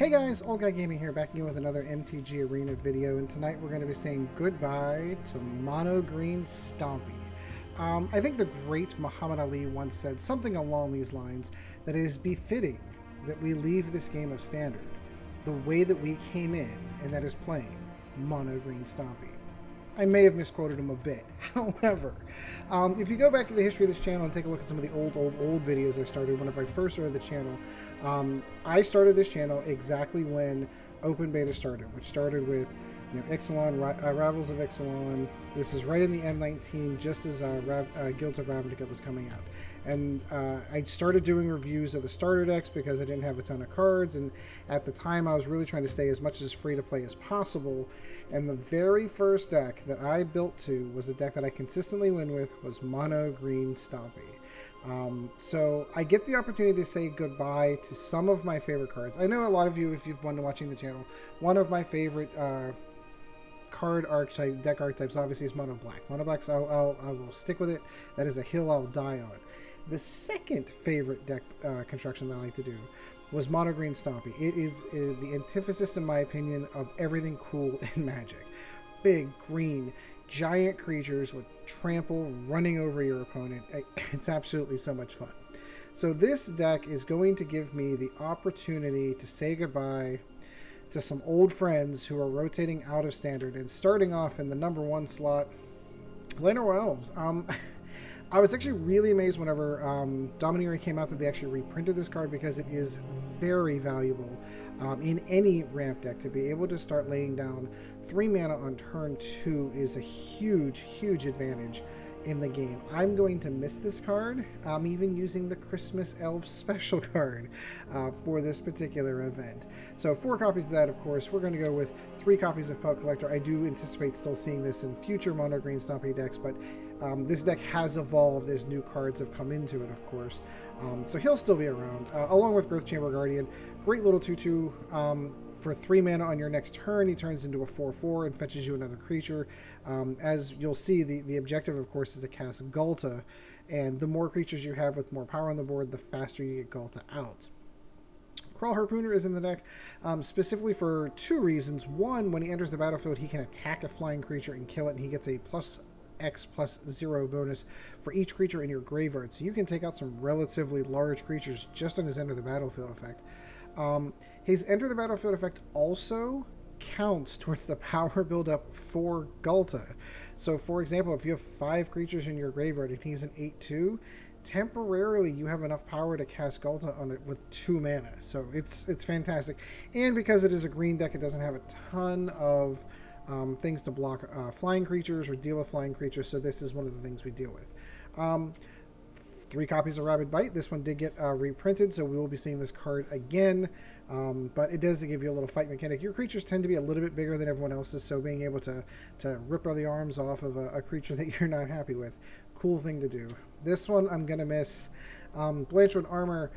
Hey guys, Old Guy Gaming here, back again with another MTG Arena video, and tonight we're going to be saying goodbye to Mono Green Stompy. I think the great Muhammad Ali once said something along these lines, that it is befitting that we leave this game of Standard the way that we came in, and that is playing Mono Green Stompy. I may have misquoted him a bit. However, if you go back to the history of this channel and take a look at some of the old videos I started when I first started the channel, I started this channel exactly when open beta started, which started with Ixalan, Rivals of Ixalan. This is right in the M19, just as Guild of Ravnica was coming out. And I started doing reviews of the starter decks because I didn't have a ton of cards, and at the time I was really trying to stay as much as free to play as possible. And the very first deck that I built to was a deck that I consistently win with was Mono Green Stompy. So I get the opportunity to say goodbye to some of my favorite cards. I know a lot of you, if you've been watching the channel, one of my favorite card archetype, deck archetypes, obviously is Mono Black. Mono Blacks, I will stick with it. That is a hill I'll die on. The second favorite deck construction that I like to do was Mono Green Stompy. It is the antithesis, in my opinion, of everything cool in Magic. Big, green, giant creatures with trample running over your opponent. It's absolutely so much fun. So this deck is going to give me the opportunity to say goodbye to some old friends who are rotating out of Standard, and starting off in the #1 slot, Llanowar Elves. I was actually really amazed whenever Domineering came out that they actually reprinted this card, because it is very valuable in any ramp deck. To be able to start laying down 3 mana on turn 2 is a huge advantage in the game. I'm going to miss this card. I'm even using the Christmas Elves special card for this particular event. So 4 copies of that, of course. We're going to go with 3 copies of Pelt Collector. I do anticipate still seeing this in future Mono Green Stompy decks, but this deck has evolved as new cards have come into it, of course. So he'll still be around, along with Growth Chamber Guardian. Great little 2/2. For 3 mana on your next turn, he turns into a 4/4 and fetches you another creature. As you'll see, the objective, of course, is to cast Ghalta, and the more creatures you have with more power on the board, the faster you get Ghalta out. Kraul Harpooner is in the deck specifically for 2 reasons. One, when he enters the battlefield, he can attack a flying creature and kill it, and he gets a +X+0 bonus for each creature in your graveyard. So you can take out some relatively large creatures just on his enter the battlefield effect. His enter the battlefield effect also counts towards the power buildup for Ghalta. So for example, if you have 5 creatures in your graveyard and he's an 8/2, temporarily you have enough power to cast Ghalta on it with 2 mana. So it's fantastic. And because it is a green deck, it doesn't have a ton of things to block flying creatures or deal with flying creatures, so this is one of the things we deal with. 3 copies of Rabid Bite. This one did get reprinted, so we will be seeing this card again, but it does give you a little fight mechanic. Your creatures tend to be a little bit bigger than everyone else's, so being able to rip the arms off of a creature that you're not happy with, cool thing to do. This one I'm going to miss. Blanchwood Armor.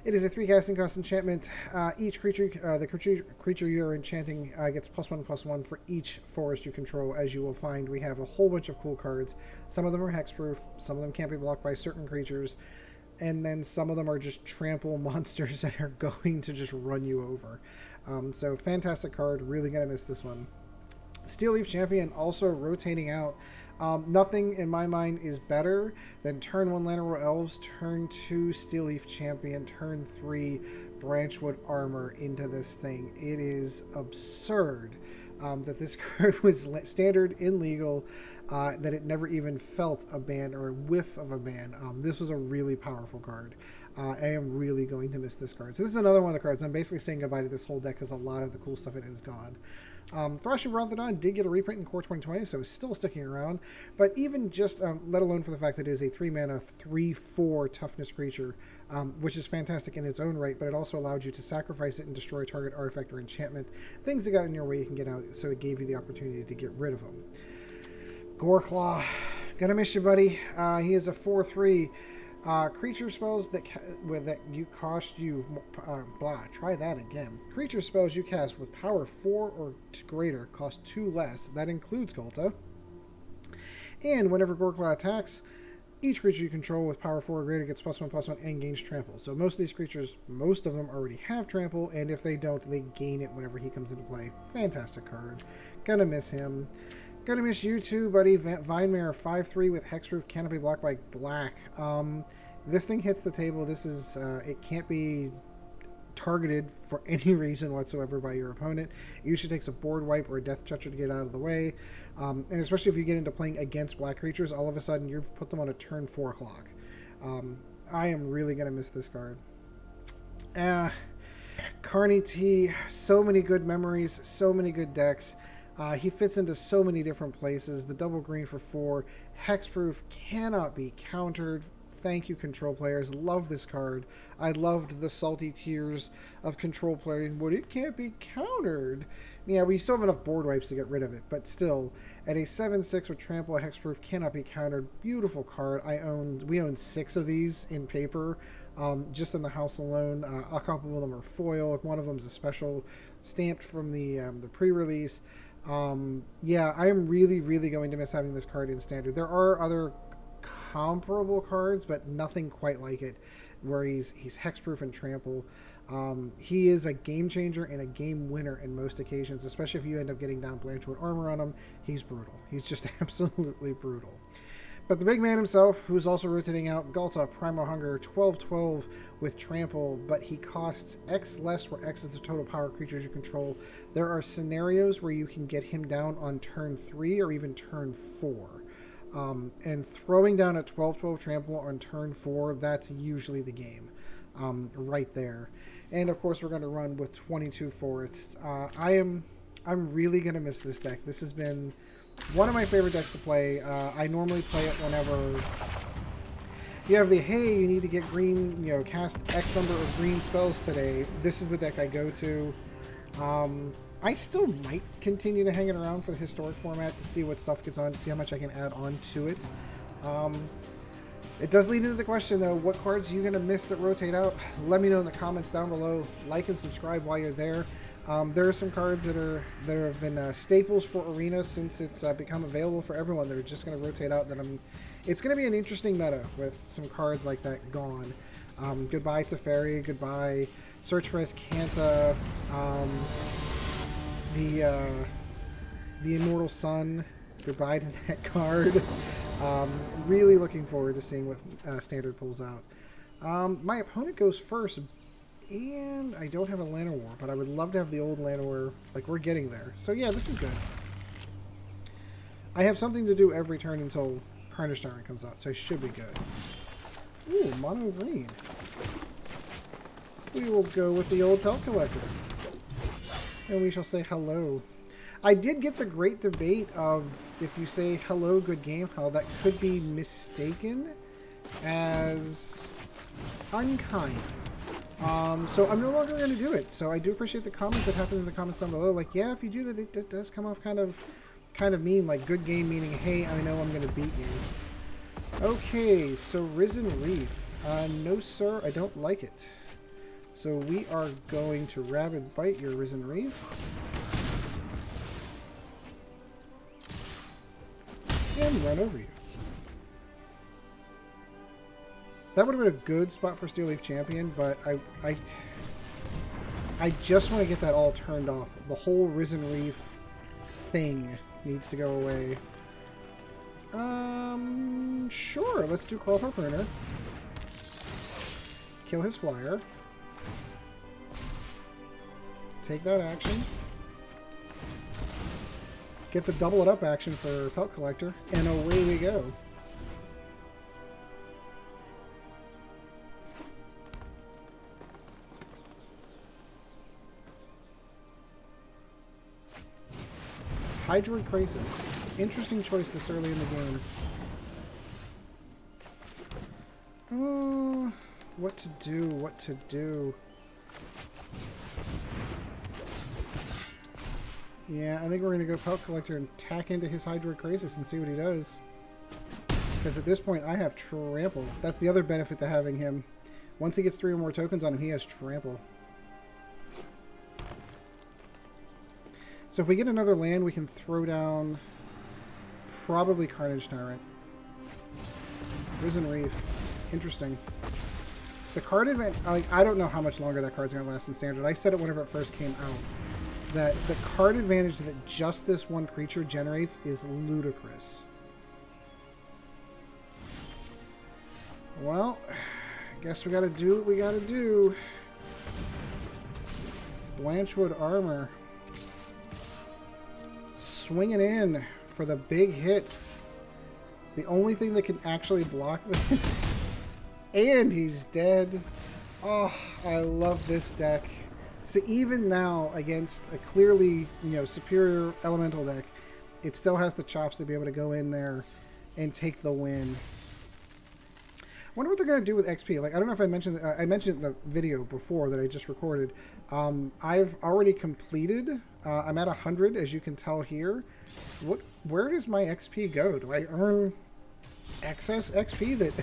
It is a 3 casting cost enchantment. Each creature, the creature you're enchanting gets +1/+1 for each forest you control. As you will find, we have a whole bunch of cool cards. Some of them are hexproof, some of them can't be blocked by certain creatures, and then some of them are just trample monsters that are going to just run you over. So fantastic card, really gonna miss this one. Steel Leaf Champion also rotating out. Nothing in my mind is better than turn 1 Llanowar Elves, turn 2 Steel Leaf Champion, turn 3 Blanchwood Armor into this thing. It is absurd that this card was standard in legal, that it never even felt a ban or a whiff of a ban. This was a really powerful card. I am really going to miss this card. So this is another one of the cards. I'm basically saying goodbye to this whole deck because a lot of the cool stuff in it is gone. Thrashing Brontodon did get a reprint in Core 2020, so it's still sticking around. But even just, let alone for the fact that it is a 3 mana, 3/4 toughness creature, which is fantastic in its own right, but it also allowed you to sacrifice it and destroy target artifact or enchantment. Things that got in your way you can get out, so it gave you the opportunity to get rid of them. Goreclaw, gonna miss you, buddy. He is a 4/3. Creature spells that you cost you try that again. Creature spells you cast with power 4 or greater cost 2 less. That includes Ghalta. And whenever Goreclaw attacks, Each creature you control with power 4 or greater gets +1/+1 and gains trample. So most of these creatures, most of them already have trample, and if they don't, they gain it whenever he comes into play. Fantastic card. Gonna miss him. Gonna miss you too, buddy. Vine Mare 5/3 with hexproof, canopy blocked by black. This thing hits the table. This is, it can't be targeted for any reason whatsoever by your opponent. It usually takes a board wipe or a death toucher to get out of the way. And especially if you get into playing against black creatures, all of a sudden you've put them on a turn 4 clock. I am really going to miss this card. Carnage T, so many good memories, so many good decks. He fits into so many different places. The double green for 4, hexproof, cannot be countered. Thank you, control players. Love this card. I loved the salty tears of control playing, but it can't be countered. Yeah, we still have enough board wipes to get rid of it, but still, at a 7/6 with trample, hexproof, cannot be countered. Beautiful card. We own 6 of these in paper, just in the house alone. A couple of them are foil. One of them is a special stamped from the pre-release. Yeah, I'm really, really going to miss having this card in standard. There are other comparable cards, but nothing quite like it, where he's hexproof and trample. He is a game changer and a game winner in most occasions, especially if you end up getting down Blanchwood Armor on him. He's brutal. He's just absolutely brutal. But the big man himself, who's also rotating out, Ghalta, Primal Hunger, 12/12 with trample, but he costs X less, where X is the total power creatures you control. There are scenarios where you can get him down on turn 3 or even turn 4. And throwing down a 12/12 trample on turn 4, that's usually the game right there. And of course, we're going to run with 22 forests. I'm really going to miss this deck. This has been one of my favorite decks to play. I normally play it whenever you have the, hey, you need to get green, cast X number of green spells today. This is the deck I go to. I still might continue to hang it around for the historic format to see what stuff gets on, to see how much I can add on to it. It does lead into the question, though, what cards are you going to miss that rotate out? Let me know in the comments down below. Like and subscribe while you're there. There are some cards that have been staples for Arena since it's become available for everyone that are just going to rotate out. It's going to be an interesting meta with some cards like that gone. Goodbye to Fairy, goodbye Search for Escanta, the Immortal Sun, goodbye to that card. Really looking forward to seeing what Standard pulls out. My opponent goes first, and I don't have a Llanowar, but I would love to have the old Llanowar. Like, we're getting there. So yeah, this is good. I have something to do every turn until Carnage Tyrant comes out, so I should be good. Ooh, Mono Green. We will go with the old Pelt Collector. And we shall say hello. I did get the great debate of, if you say hello, good game, how that could be mistaken as unkind. So I'm no longer going to do it. So I do appreciate the comments that happened in the comments down below. Like, yeah, if you do that, it does come off kind of mean. Like, good game meaning, hey, I know I'm going to beat you. Okay, so Risen Reef. No, sir, I don't like it. So we are going to Rabid Bite your Risen Reef. And run over you. That would have been a good spot for Steel Leaf Champion, but I just want to get that all turned off. The whole Risen Reef thing needs to go away. Sure, let's do Kraul Harpooner. Kill his flyer. Take that action. Get the double it up action for Pelt Collector, and away we go. Hydroid Crisis. Interesting choice this early in the game. Oh, what to do, what to do. Yeah, I think we're going to go Pelt Collector and tack into his Hydroid Crisis and see what he does. Because at this point, I have Trample. That's the other benefit to having him. Once he gets 3 or more tokens on him, he has Trample. So if we get another land, we can throw down probably Carnage Tyrant. Risen Reef. Interesting. The card advantage, like, I don't know how much longer that card's going to last in Standard. I said it whenever it first came out, that the card advantage that just this one creature generates is ludicrous. Well, I guess we got to do what we got to do. Blanchwood Armor. Swinging in for the big hits. The only thing that can actually block this. And he's dead. Oh, I love this deck. So even now, against a clearly, superior elemental deck, it still has the chops to be able to go in there and take the win. I wonder what they're going to do with XP. Like, I don't know if I mentioned... I mentioned in the video before that I just recorded. I've already completed... I'm at 100, as you can tell here. Where does my XP go? Do I earn excess XP that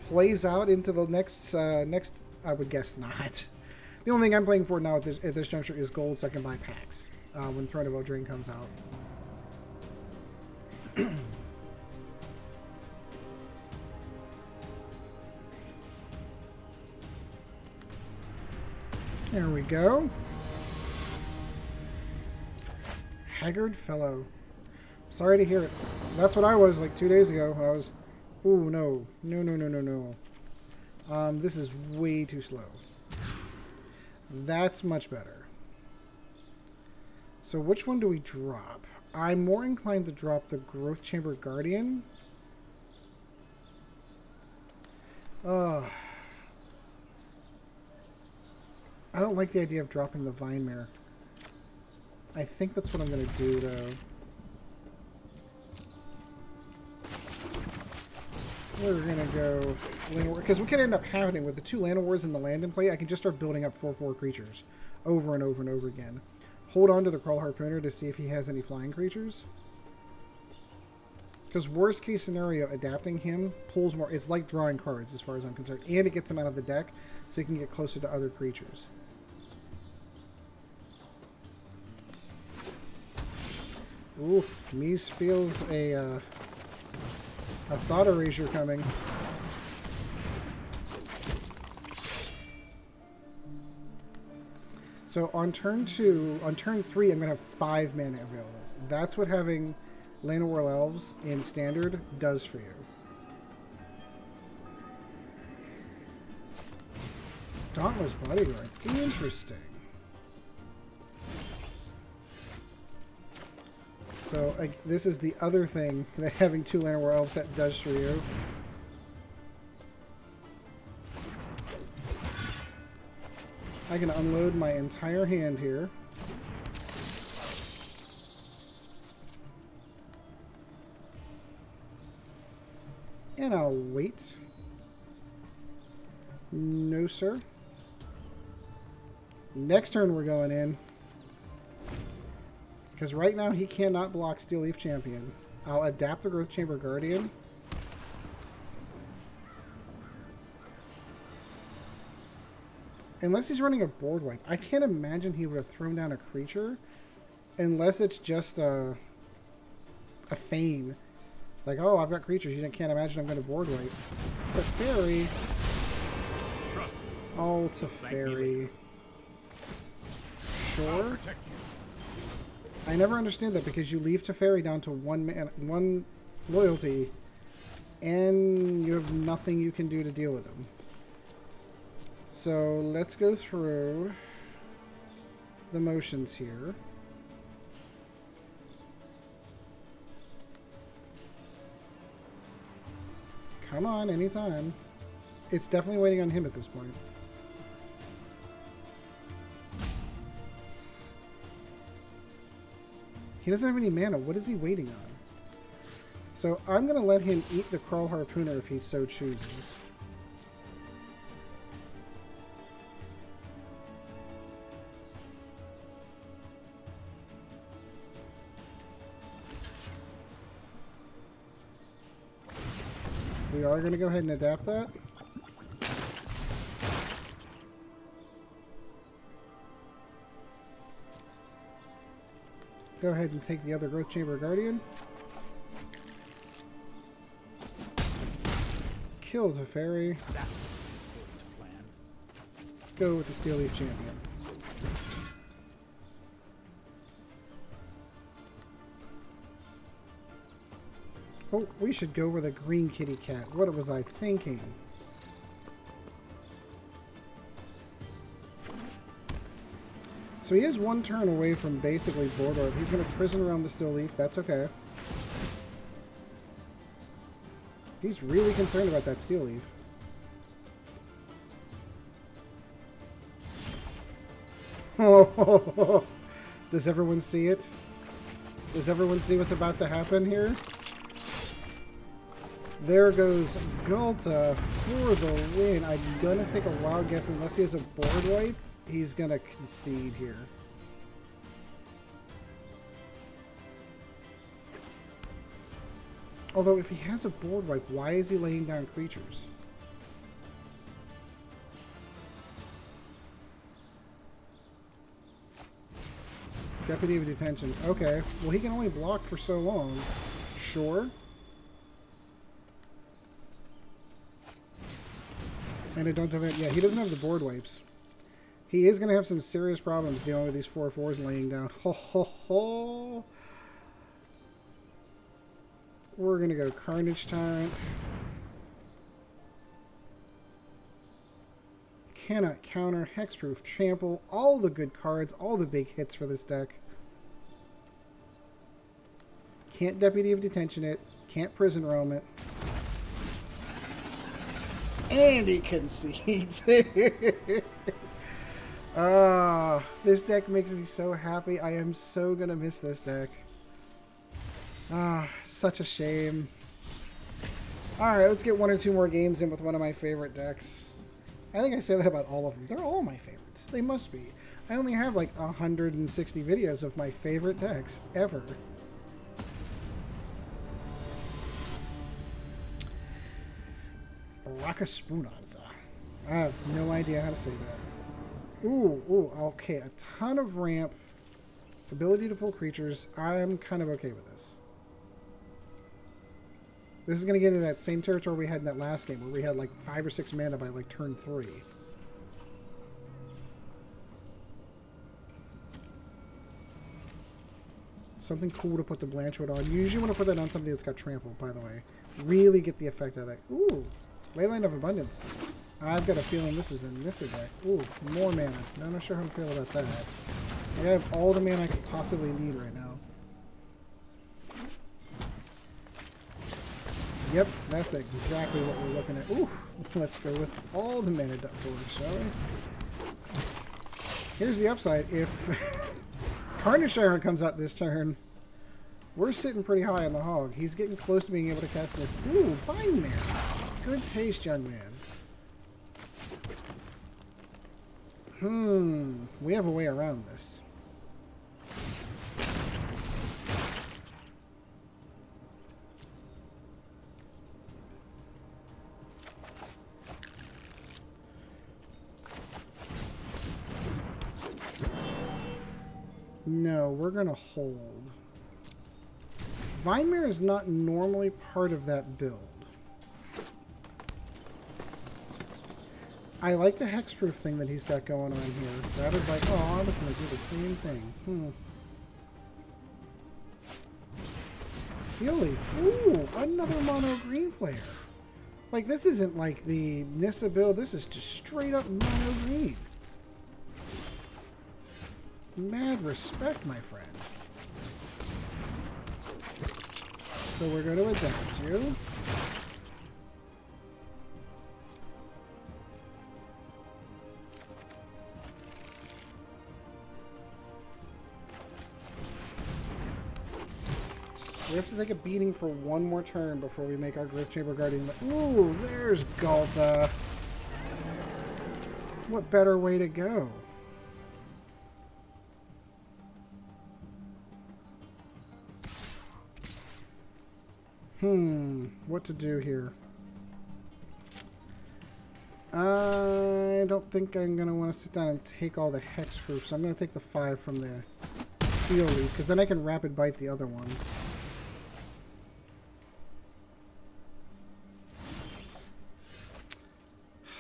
plays out into the next... I would guess not. The only thing I'm playing for now at this juncture is gold, so I can buy packs when Throne of Eldraine comes out. There we go. Haggard Fellow. Sorry to hear it. That's what I was like 2 days ago. I was... Ooh, no. No, no, no, no, no. This is way too slow. That's much better. So which one do we drop? I'm more inclined to drop the Growth Chamber Guardian. I don't like the idea of dropping the Vine Mare. I think that's what I'm going to do, though. We're going to go Llanowar, because what could end up happening with the 2 Llanowars in the land in play, I can just start building up 4/4 creatures over and over and over again. Hold on to the Kraul Harpooner to see if he has any flying creatures. Because worst case scenario, adapting him pulls more. It's like drawing cards as far as I'm concerned. And it gets him out of the deck so he can get closer to other creatures. Ooh, Mies feels a thought erasure coming. So on turn 3, I'm going to have 5 mana available. That's what having Llanowar Elves in Standard does for you. Dauntless Bodyguard. Interesting. So this is the other thing that having 2 Llanowar Elves set does for you. I can unload my entire hand here. And I'll wait. No, sir. Next turn we're going in. Because right now he cannot block Steel Leaf Champion. I'll adapt the Growth Chamber Guardian. Unless he's running a board wipe. I can't imagine he would have thrown down a creature. Unless it's just a feign. Like, oh, I've got creatures. You can't imagine I'm going to board wipe. It's a fairy. Oh, it's a fairy. Sure. I never understand that because you leave Teferi down to 1 loyalty, and you have nothing you can do to deal with them. So let's go through the motions here. Come on, anytime. It's definitely waiting on him at this point. He doesn't have any mana. What is he waiting on? So I'm going to let him eat the Kraul Harpooner if he so chooses. We are going to go ahead and adapt that. Go ahead and take the other Growth Chamber Guardian. Kill Teferi. Go with the Steel Leaf Champion. Oh, we should go with a green kitty cat. What was I thinking? So he is one turn away from basically board wipe. He's going to prison around the Steel Leaf. That's okay. He's really concerned about that Steel Leaf. Oh, does everyone see it? Does everyone see what's about to happen here? There goes Ghalta for the win. I'm going to take a wild guess. Unless he has a board wipe, he's going to concede here. Although, if he has a board wipe, why is he laying down creatures? Deputy of Detention. Okay. Well, he can only block for so long. Sure. And I don't have it. Yeah, he doesn't have the board wipes. He is going to have some serious problems dealing with these 4/4s laying down. Ho, ho, ho. We're going to go Carnage Tyrant. Cannot counter, Hexproof, Trample, all the good cards, all the big hits for this deck. Can't Deputy of Detention it, can't Prison Roam it. And he concedes. This deck makes me so happy. I am so going to miss this deck. Such a shame. Alright, let's get one or two more games in with one of my favorite decks. I think I say that about all of them. They're all my favorites. They must be. I only have like 160 videos of my favorite decks ever. Brakaspunaza. I have no idea how to say that. Ooh, okay. A ton of ramp. Ability to pull creatures. I'm kind of okay with this. This is going to get into that same territory we had in that last game, where we had like 5 or 6 mana by like turn 3. Something cool to put the Blanchwood on. You usually want to put that on something that's got Trample, by the way. Really get the effect out of that. Ooh, Leyline of Abundance. I've got a feeling this is a Nissa deck. Ooh, more mana. I'm not sure how I feel about that. I have all the mana I could possibly need right now. Yep, that's exactly what we're looking at. Ooh, let's go with all the mana forward, shall we? Here's the upside. If Carnage Tyrant comes out this turn, we're sitting pretty high on the hog. He's getting close to being able to cast this. Ooh, Vine Mare. Good taste, young man. We have a way around this. No, we're going to hold. Vine Mare is not normally part of that build. I like the hexproof thing that he's got going on here. Rather like, oh, I was going to do the same thing. Steel Leaf. Ooh, another mono green player. Like, this isn't like the Nissa build. This is just straight up mono green. Mad respect, my friend. So we're going to adapt you. We have to take a beating for one more turn before we make our Griff Chamber Guardian. Ooh, there's Ghalta. What better way to go? What to do here? I don't think I'm going to want to sit down and take all the hexproof, so I'm going to take the 5 from the Steel Leaf, because then I can Rabid Bite the other one.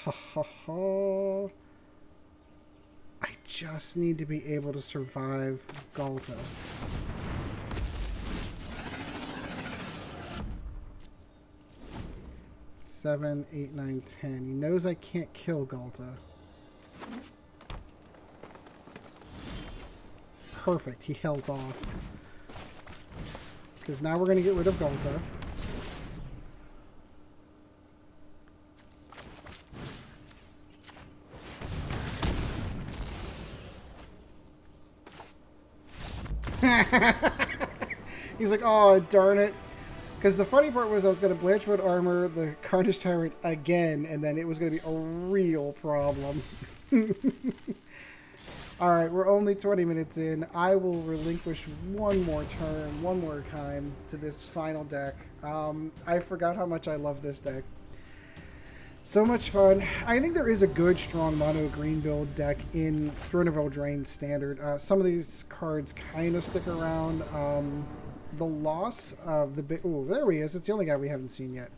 Ha ha ha. I just need to be able to survive Ghalta. Seven, 8, 9, 10. He knows I can't kill Ghalta. Perfect. He held off. Because now we're going to get rid of Ghalta. He's like, oh, darn it. Because the funny part was I was going to Blanchwood Armor the Carnage Tyrant again, and then it was going to be a real problem. Alright, we're only 20 minutes in. I will relinquish one more turn, one more time to this final deck. I forgot how much I love this deck. So much fun. I think there is a good, strong mono green build deck in Throne of Eldraine Standard. Some of these cards kind of stick around. The loss of the big... Oh, there he is. It's the only guy we haven't seen yet.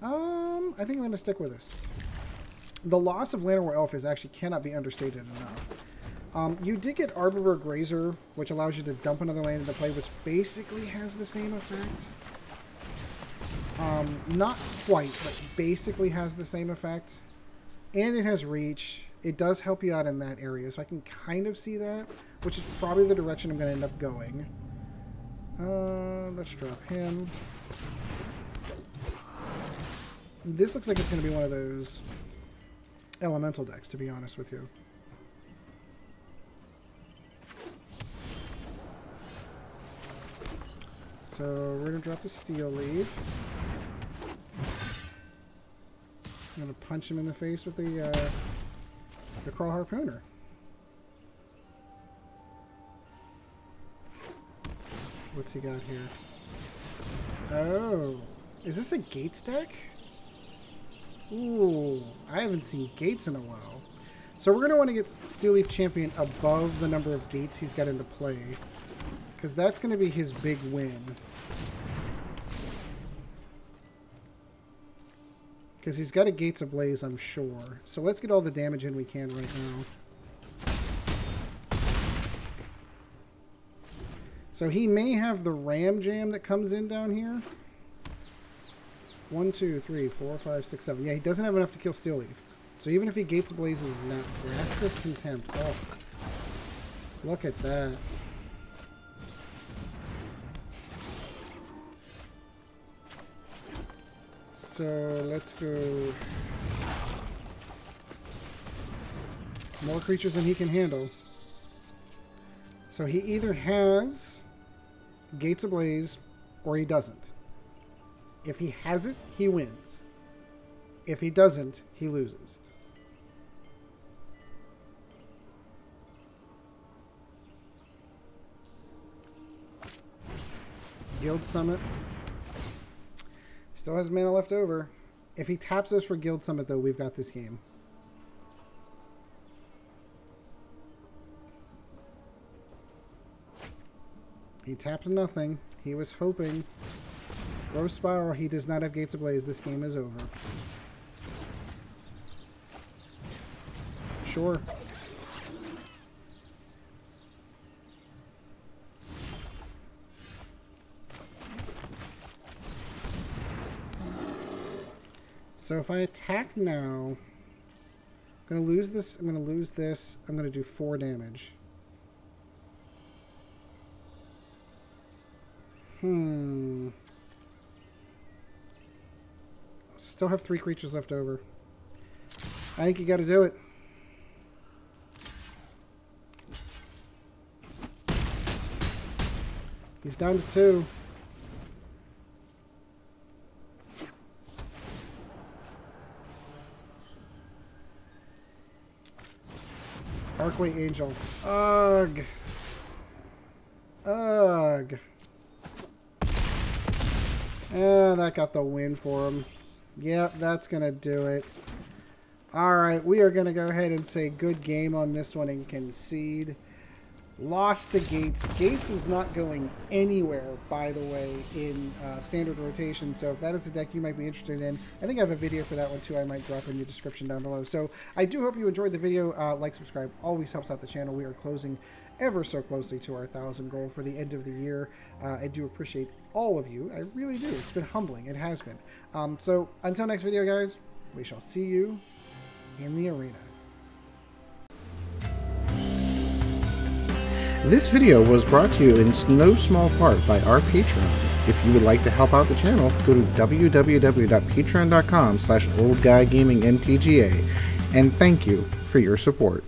I think I'm going to stick with this. The loss of Llanowar Elves actually cannot be understated enough. You did get Arbor Grazer, which allows you to dump another land into play, which basically has the same effect. Not quite, but basically has the same effect. And it has reach. It does help you out in that area, so I can kind of see that, which is probably the direction I'm going to end up going. Let's drop him. This looks like it's going to be one of those elemental decks, to be honest with you. So we're going to drop the Steel Leaf. I'm going to punch him in the face with the Kraul Harpooner. What's he got here? Oh, is this a Gates deck? Ooh, I haven't seen Gates in a while. So we're going to want to get Steel Leaf Champion above the number of Gates he's got into play, because that's going to be his big win. Because he's got a Gates Ablaze, I'm sure. So let's get all the damage in we can right now. So he may have the Ram Jam that comes in down here. 1, 2, 3, 4, 5, 6, 7. Yeah, he doesn't have enough to kill Steel Leaf. So even if he Gates Ablazes now, Vraska's Contempt. Oh, look at that. So let's go. More creatures than he can handle. So he either has Gates Ablaze or he doesn't. If he has it, he wins. If he doesn't, he loses. Guild Summit. Still has mana left over. If he taps us for Guild Summit, though, we've got this game. He tapped nothing. He was hoping. Rose Spiral, he does not have Gates Ablaze. This game is over. Sure. So if I attack now, I'm going to lose this, I'm going to lose this, I'm going to do 4 damage. Still have 3 creatures left over. I think you got to do it. He's down to 2. Arcway Angel. Ugh. Ugh. That got the win for him. Yep, that's going to do it. Alright, we are going to go ahead and say good game on this one and concede. Lost to Gates. Gates is not going anywhere, by the way, in standard rotation. So if that is a deck you might be interested in, I think I have a video for that one too. I might drop in the description down below. So I do hope you enjoyed the video. Like, subscribe, always helps out the channel. We are closing ever so closely to our 1,000 goal for the end of the year. I do appreciate all of you. I really do. It's been humbling. It has been. So until next video, guys, we shall see you in the arena. This video was brought to you in no small part by our patrons. If you would like to help out the channel, go to www.patreon.com/oldguygamingmtga, and thank you for your support.